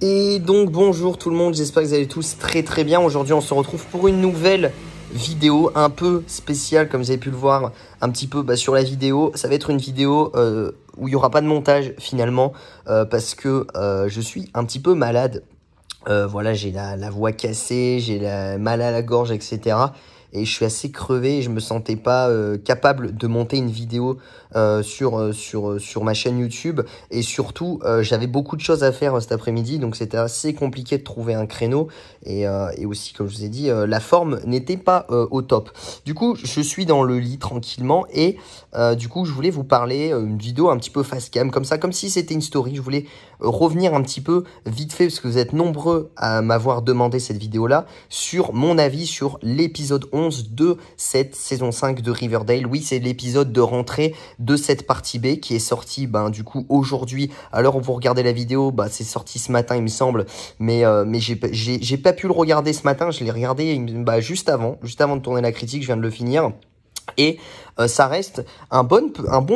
Et donc bonjour tout le monde, j'espère que vous allez tous très bien. Aujourd'hui on se retrouve pour une nouvelle vidéo un peu spéciale, comme vous avez pu le voir un petit peu sur la vidéo. Ça va être une vidéo où il n'y aura pas de montage finalement parce que je suis un petit peu malade. Voilà, j'ai la voix cassée, j'ai mal à la gorge, etc. Et je suis assez crevé et je me sentais pas capable de monter une vidéo sur ma chaîne YouTube. Et surtout, j'avais beaucoup de choses à faire cet après-midi, donc c'était assez compliqué de trouver un créneau. Et aussi, comme je vous ai dit, la forme n'était pas au top. Du coup, je suis dans le lit tranquillement et du coup, je voulais vous parler une vidéo un petit peu face cam, comme ça, comme si c'était une story. Je voulais revenir un petit peu vite fait, parce que vous êtes nombreux à m'avoir demandé cette vidéo-là, sur mon avis sur l'épisode 11 de cette saison 5 de Riverdale. Oui, c'est l'épisode de rentrée de cette partie B qui est sorti du coup aujourd'hui. Alors, vous regardez la vidéo, c'est sorti ce matin, il me semble, mais j'ai pas pu le regarder ce matin. Je l'ai regardé juste avant de tourner la critique, je viens de le finir. Et ça reste un bon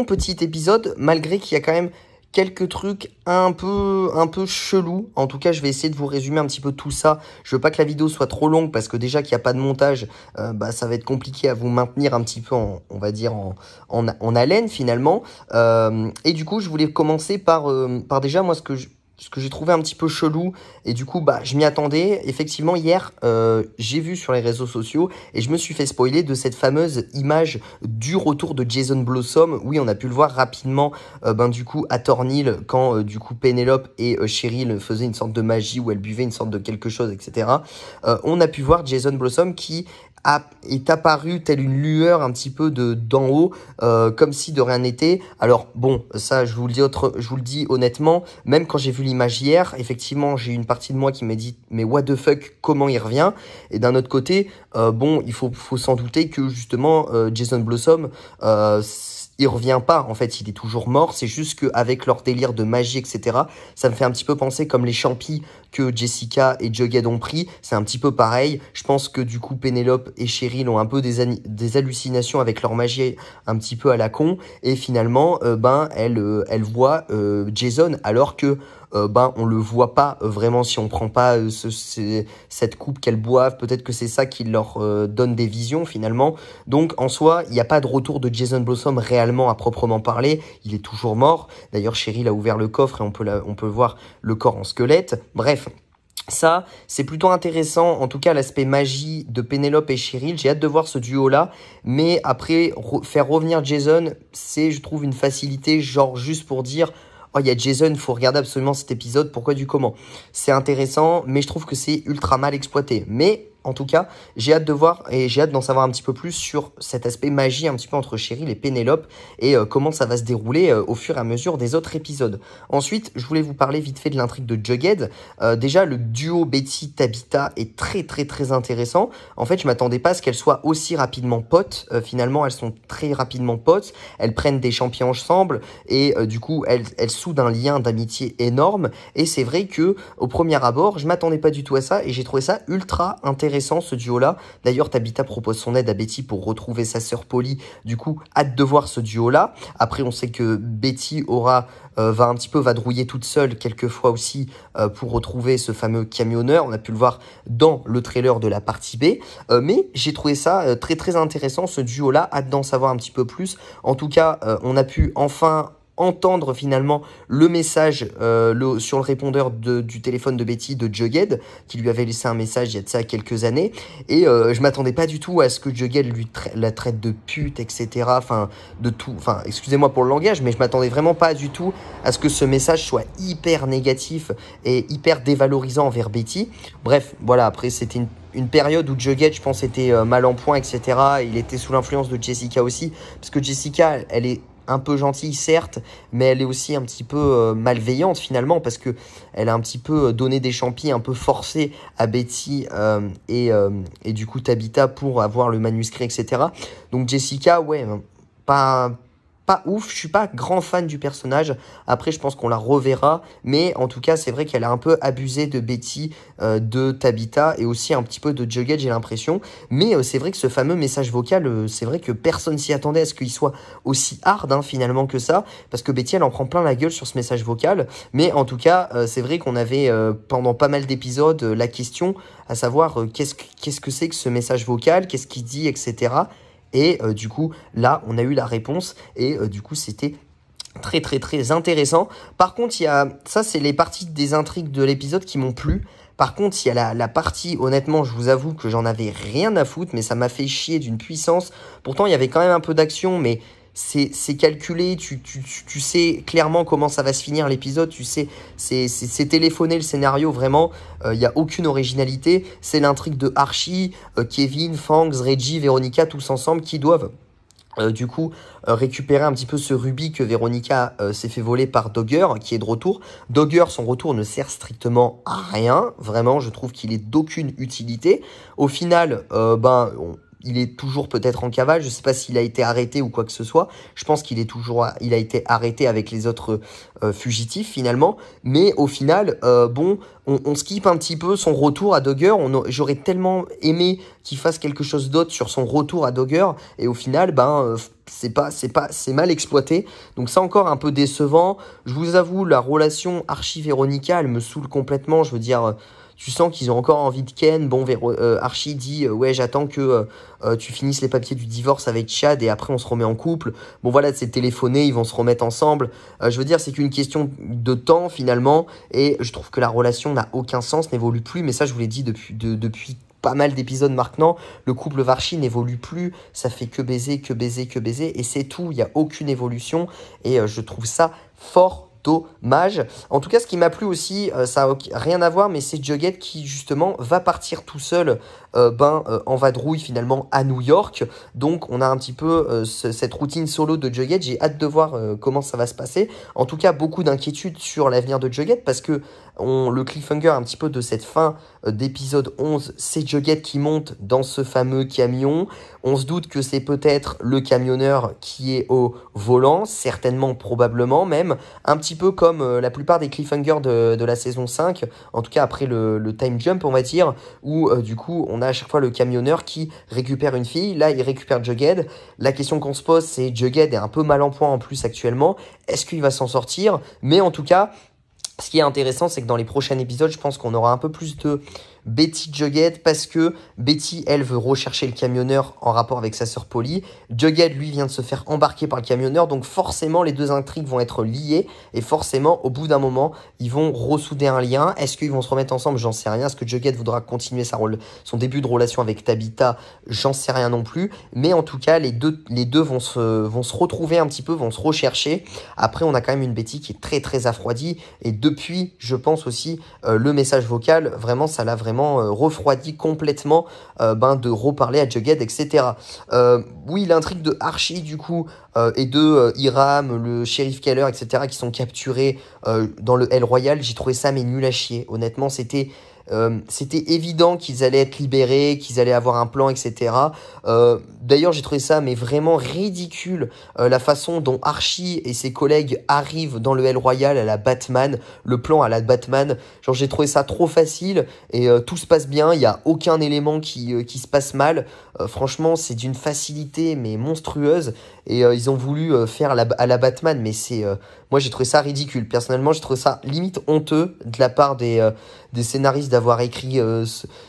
petit épisode, malgré qu'il y a quand même quelques trucs un peu chelous. En tout cas, je vais essayer de vous résumer un petit peu tout ça. Je veux pas que la vidéo soit trop longue parce que déjà qu'il n'y a pas de montage, ça va être compliqué à vous maintenir un petit peu on va dire en haleine finalement. Et du coup, je voulais commencer par déjà moi ce que j'ai trouvé un petit peu chelou, et du coup je m'y attendais. Effectivement, hier j'ai vu sur les réseaux sociaux et je me suis fait spoiler de cette fameuse image du retour de Jason Blossom. Oui, on a pu le voir rapidement du coup à Thornhill quand du coup Penelope et Cheryl faisaient une sorte de magie où elles buvaient une sorte de quelque chose, etc. On a pu voir Jason Blossom qui est apparu telle une lueur un petit peu d'en haut, comme si de rien n'était. Alors bon, ça je vous le dis honnêtement, même quand j'ai vu l'image hier, effectivement j'ai une partie de moi qui m'a dit mais what the fuck, comment il revient? Et d'un autre côté, il faut s'en douter que justement Jason Blossom, il revient pas, en fait, il est toujours mort. C'est juste qu'avec leur délire de magie, etc., ça me fait un petit peu penser comme les champis que Jessica et Jughead ont pris. C'est un petit peu pareil. Je pense que du coup, Penelope et Cheryl ont un peu des hallucinations avec leur magie un petit peu à la con. Et finalement, elles voient Jason, alors que on le voit pas vraiment si on prend pas cette coupe qu'elles boivent. Peut-être que c'est ça qui leur donne des visions finalement. Donc en soi, il n'y a pas de retour de Jason Blossom réellement à proprement parler. Il est toujours mort. D'ailleurs, Cheryl a ouvert le coffre et on peut voir le corps en squelette. Bref. Ça, c'est plutôt intéressant, en tout cas l'aspect magie de Penelope et Cheryl. J'ai hâte de voir ce duo-là, mais après, faire revenir Jason, c'est, je trouve, une facilité, genre juste pour dire « Oh, il y a Jason, il faut regarder absolument cet épisode, pourquoi du comment ?» C'est intéressant, mais je trouve que c'est ultra mal exploité. Mais en tout cas, j'ai hâte de voir et j'ai hâte d'en savoir un petit peu plus sur cet aspect magie un petit peu entre Cheryl et Penelope et comment ça va se dérouler au fur et à mesure des autres épisodes. Ensuite, je voulais vous parler vite fait de l'intrigue de Jughead. Déjà, le duo Betty-Tabitha est très intéressant. En fait, je m'attendais pas à ce qu'elles soient aussi rapidement potes. Finalement, elles sont très rapidement potes. Elles prennent des champions ensemble et du coup, elles soudent un lien d'amitié énorme. Et c'est vrai que au premier abord, je m'attendais pas du tout à ça et j'ai trouvé ça ultra intéressant, ce duo-là. D'ailleurs, Tabitha propose son aide à Betty pour retrouver sa sœur Polly. Du coup, hâte de voir ce duo-là. Après, on sait que Betty va un petit peu vadrouiller toute seule quelquefois aussi pour retrouver ce fameux camionneur. On a pu le voir dans le trailer de la partie B. Mais j'ai trouvé ça très intéressant, ce duo-là. Hâte d'en savoir un petit peu plus. En tout cas, on a pu enfin entendre finalement le message sur le répondeur du téléphone de Betty, de Jughead, qui lui avait laissé un message il y a de ça quelques années, et je m'attendais pas du tout à ce que Jughead la traite de pute, etc. Enfin, de tout, enfin, excusez-moi pour le langage, mais je m'attendais vraiment pas du tout à ce que ce message soit hyper négatif et hyper dévalorisant envers Betty. Bref, voilà, après c'était une période où Jughead, je pense, était mal en point, etc. Il était sous l'influence de Jessica aussi, parce que Jessica, elle est un peu gentille certes, mais elle est aussi un petit peu malveillante finalement, parce que elle a un petit peu donné des champis un peu forcés à Betty et du coup Tabitha pour avoir le manuscrit, etc. Donc Jessica, ouais, pas pas ouf, je suis pas grand fan du personnage. Après, je pense qu'on la reverra, mais en tout cas, c'est vrai qu'elle a un peu abusé de Betty, de Tabitha et aussi un petit peu de Jughead, j'ai l'impression. Mais c'est vrai que ce fameux message vocal, c'est vrai que personne s'y attendait à ce qu'il soit aussi hard finalement que ça, parce que Betty, elle en prend plein la gueule sur ce message vocal. Mais en tout cas, c'est vrai qu'on avait pendant pas mal d'épisodes la question à savoir qu'est-ce que c'est que ce message vocal, qu'est-ce qu'il dit, etc. Et du coup, là, on a eu la réponse et du coup, c'était très très très intéressant. Par contre, ça, c'est les parties des intrigues de l'épisode qui m'ont plu. Par contre, il y a la partie, honnêtement, je vous avoue que j'en avais rien à foutre, mais ça m'a fait chier d'une puissance. Pourtant, il y avait quand même un peu d'action, mais c'est calculé, tu sais clairement comment ça va se finir l'épisode, tu sais, c'est téléphoné le scénario, vraiment, il n'y a aucune originalité. C'est l'intrigue de Archie, Kevin, Fangs, Reggie, Veronica, tous ensemble qui doivent du coup récupérer un petit peu ce rubis que Veronica s'est fait voler par Dogger qui est de retour. Dogger, son retour ne sert strictement à rien, vraiment je trouve qu'il est d'aucune utilité. Au final, il est toujours peut-être en cavale, je sais pas s'il a été arrêté ou quoi que ce soit. Je pense qu'il il a été arrêté avec les autres fugitifs finalement. Mais au final, on skip un petit peu son retour à Dogger. J'aurais tellement aimé qu'il fasse quelque chose d'autre sur son retour à Dogger. Et au final, c'est mal exploité. Donc c'est encore un peu décevant. Je vous avoue, la relation Archie-Véronica, elle me saoule complètement. Je veux dire, tu sens qu'ils ont encore envie de Ken. Bon, Archie dit ouais, j'attends que tu finisses les papiers du divorce avec Chad et après on se remet en couple. Bon voilà, c'est téléphoné, ils vont se remettre ensemble. Je veux dire, c'est qu'une question de temps finalement. Et je trouve que la relation n'a aucun sens, n'évolue plus. Mais ça, je vous l'ai dit depuis pas mal d'épisodes maintenant, le couple Varchi n'évolue plus, ça fait que baiser, que baiser, que baiser, et c'est tout, il n'y a aucune évolution, et je trouve ça fort dommage. En tout cas, ce qui m'a plu aussi, ça n'a rien à voir, mais c'est Jughead qui justement va partir tout seul en vadrouille finalement à New York. Donc on a un petit peu cette routine solo de Jughead. J'ai hâte de voir comment ça va se passer. En tout cas, beaucoup d'inquiétudes sur l'avenir de Jughead parce que le cliffhanger un petit peu de cette fin d'épisode 11, c'est Jughead qui monte dans ce fameux camion. On se doute que c'est peut-être le camionneur qui est au volant, certainement, probablement même, un petit peu comme la plupart des cliffhangers de la saison 5, en tout cas après le time jump on va dire, où du coup on a à chaque fois le camionneur qui récupère une fille, là il récupère Jughead. La question qu'on se pose, c'est Jughead est un peu mal en point en plus actuellement, est-ce qu'il va s'en sortir? Mais en tout cas, ce qui est intéressant, c'est que dans les prochains épisodes, je pense qu'on aura un peu plus de Betty Jughead parce que Betty, elle, veut rechercher le camionneur en rapport avec sa sœur Polly. Jughead, lui, vient de se faire embarquer par le camionneur, donc forcément, les deux intrigues vont être liées et forcément, au bout d'un moment, ils vont ressouder un lien. Est-ce qu'ils vont se remettre ensemble? J'en sais rien. Est-ce que Jughead voudra continuer son début de relation avec Tabitha? J'en sais rien non plus. Mais en tout cas, les deux vont se retrouver un petit peu, vont se rechercher. Après, on a quand même une Betty qui est très, très affroidie et depuis, je pense aussi, le message vocal, vraiment, ça l'a vraiment refroidi complètement de reparler à Jughead, etc. Oui, l'intrigue de Archie, du coup, et de Hiram, le shérif Keller, etc., qui sont capturés dans le Hell Royal, j'ai trouvé ça mais nul à chier. Honnêtement, c'était évident qu'ils allaient être libérés, qu'ils allaient avoir un plan, etc. D'ailleurs, j'ai trouvé ça mais vraiment ridicule, la façon dont Archie et ses collègues arrivent dans le Hell Royal à la Batman, le plan à la Batman. Genre, j'ai trouvé ça trop facile et tout se passe bien, il n'y a aucun élément qui se passe mal. Franchement, c'est d'une facilité mais monstrueuse et ils ont voulu faire à la Batman, mais moi j'ai trouvé ça ridicule. Personnellement, j'ai trouvé ça limite honteux de la part des scénaristes d'avoir écrit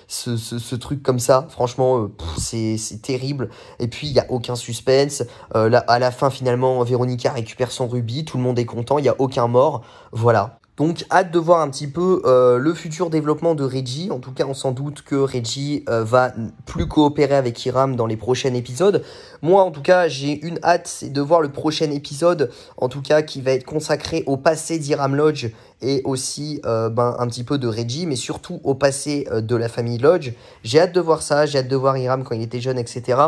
ce truc comme ça. Franchement, c'est terrible. Et puis, il n'y a aucun suspense. À la fin, finalement, Véronica récupère son rubis. Tout le monde est content. Il n'y a aucun mort. Voilà. Donc, hâte de voir un petit peu le futur développement de Reggie. En tout cas, on s'en doute que Reggie va plus coopérer avec Hiram dans les prochains épisodes. Moi, en tout cas, j'ai une hâte, c'est de voir le prochain épisode, en tout cas, qui va être consacré au passé d'Hiram Lodge et aussi un petit peu de Reggie, mais surtout au passé de la famille Lodge. J'ai hâte de voir ça, j'ai hâte de voir Hiram quand il était jeune, etc.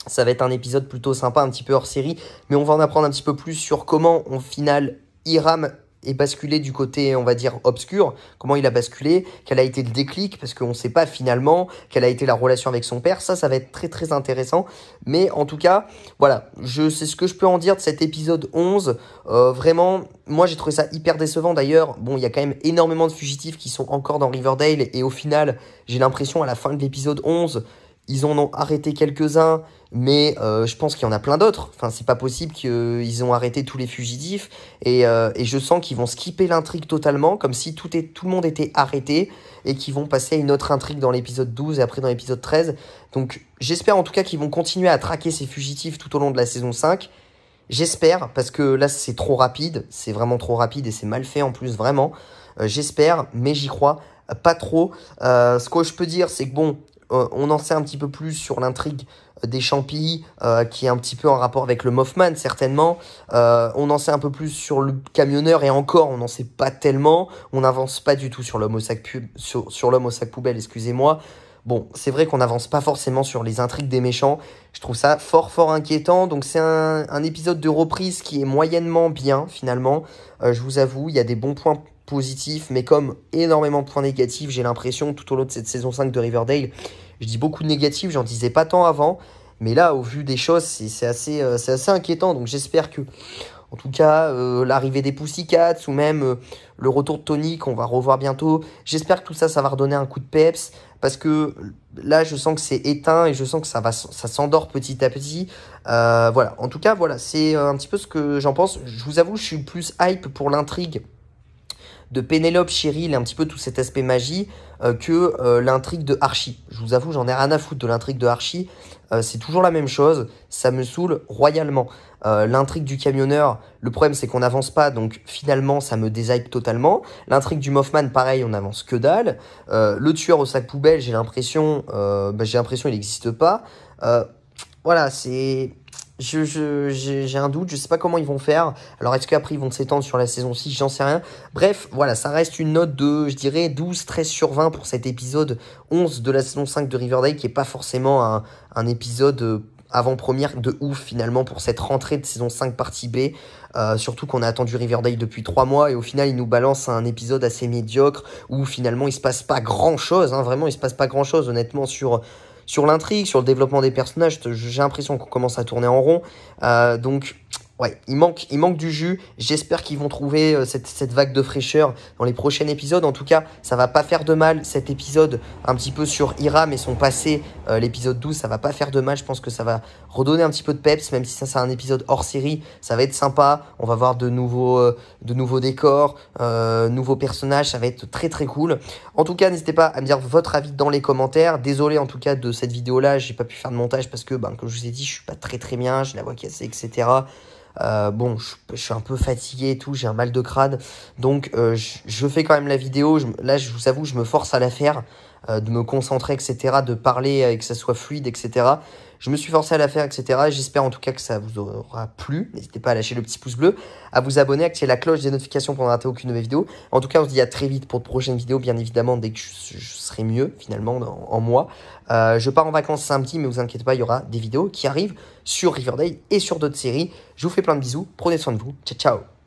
Ça va être un épisode plutôt sympa, un petit peu hors série, mais on va en apprendre un petit peu plus sur comment, au final, Hiram est basculé du côté, on va dire, obscur, comment il a basculé, quel a été le déclic, parce qu'on ne sait pas finalement quelle a été la relation avec son père. Ça va être très très intéressant. Mais en tout cas, voilà, c'est ce que je peux en dire de cet épisode 11. Vraiment, moi j'ai trouvé ça hyper décevant d'ailleurs. Bon, il y a quand même énormément de fugitifs qui sont encore dans Riverdale, et au final, j'ai l'impression à la fin de l'épisode 11, ils en ont arrêté quelques-uns, mais je pense qu'il y en a plein d'autres. Enfin, c'est pas possible qu'ils ont arrêté tous les fugitifs. Et je sens qu'ils vont skipper l'intrigue totalement, comme si tout le monde était arrêté, et qu'ils vont passer à une autre intrigue dans l'épisode 12 et après dans l'épisode 13. Donc j'espère en tout cas qu'ils vont continuer à traquer ces fugitifs tout au long de la saison 5. J'espère, parce que là c'est trop rapide, c'est vraiment trop rapide et c'est mal fait en plus, vraiment. J'espère, mais j'y crois pas trop. Ce que je peux dire, c'est que bon, on en sait un petit peu plus sur l'intrigue des Champis, qui est un petit peu en rapport avec le Mothman, certainement. On en sait un peu plus sur le camionneur, et encore, on n'en sait pas tellement. On n'avance pas du tout sur l'homme au sac, sur l'homme au sac poubelle, excusez-moi. Bon, c'est vrai qu'on n'avance pas forcément sur les intrigues des méchants. Je trouve ça fort, fort inquiétant. Donc c'est un épisode de reprise qui est moyennement bien, finalement. Je vous avoue, il y a des bons points positifs, mais comme énormément de points négatifs, j'ai l'impression, tout au long de cette saison 5 de Riverdale. Je dis beaucoup de négatifs, j'en disais pas tant avant. Mais là, au vu des choses, c'est assez inquiétant. Donc j'espère que, en tout cas, l'arrivée des Pussycats, ou même le retour de Tony qu'on va revoir bientôt, j'espère que tout ça, ça va redonner un coup de peps. Parce que là, je sens que c'est éteint, et je sens que ça s'endort petit à petit. Voilà. En tout cas, voilà, c'est un petit peu ce que j'en pense. Je vous avoue, je suis plus hype pour l'intrigue de Pénélope, Cheryl et un petit peu tout cet aspect magie que l'intrigue de Archie. Je vous avoue, j'en ai rien à foutre de l'intrigue de Archie. C'est toujours la même chose, ça me saoule royalement. L'intrigue du camionneur, le problème c'est qu'on n'avance pas, donc finalement ça me déshype totalement. L'intrigue du Mothman, pareil, on n'avance que dalle. Le tueur au sac poubelle, j'ai l'impression il n'existe pas. Voilà, c'est... J'ai un doute, je sais pas comment ils vont faire. Alors est-ce qu'après ils vont s'étendre sur la saison 6, j'en sais rien. Bref, voilà, ça reste une note de, je dirais, 12-13/20 pour cet épisode 11 de la saison 5 de Riverdale, qui est pas forcément un épisode avant-première de ouf finalement pour cette rentrée de saison 5 partie B. Surtout qu'on a attendu Riverdale depuis 3 mois, et au final il nous balance un épisode assez médiocre où finalement il se passe pas grand chose, hein, vraiment il se passe pas grand chose honnêtement sur l'intrigue, sur le développement des personnages. J'ai l'impression qu'on commence à tourner en rond. Donc, ouais, il manque du jus. J'espère qu'ils vont trouver cette vague de fraîcheur dans les prochains épisodes. En tout cas, ça va pas faire de mal, cet épisode un petit peu sur Hiram et son passé. L'épisode 12, ça va pas faire de mal. Je pense que ça va redonner un petit peu de peps, même si ça c'est un épisode hors série. Ça va être sympa. On va voir de nouveaux décors, nouveaux personnages. Ça va être très très cool. En tout cas, n'hésitez pas à me dire votre avis dans les commentaires. Désolé en tout cas de cette vidéo-là. J'ai pas pu faire de montage parce que, comme je vous ai dit, je suis pas très très bien. J'ai la voix cassée, etc. Bon, je suis un peu fatigué et tout, j'ai un mal de crâne, donc je fais quand même la vidéo. Là, je vous avoue, je me force à la faire, de me concentrer, etc., de parler et que ça soit fluide, etc. Je me suis forcé à la faire, etc. J'espère en tout cas que ça vous aura plu. N'hésitez pas à lâcher le petit pouce bleu, à vous abonner, à activer la cloche des notifications pour ne rater aucune nouvelle vidéo. En tout cas, on se dit à très vite pour de prochaines vidéos, bien évidemment, dès que je serai mieux, finalement, en moi. Je pars en vacances samedi, mais vous inquiétez pas, il y aura des vidéos qui arrivent sur Riverdale et sur d'autres séries. Je vous fais plein de bisous, prenez soin de vous, ciao ciao.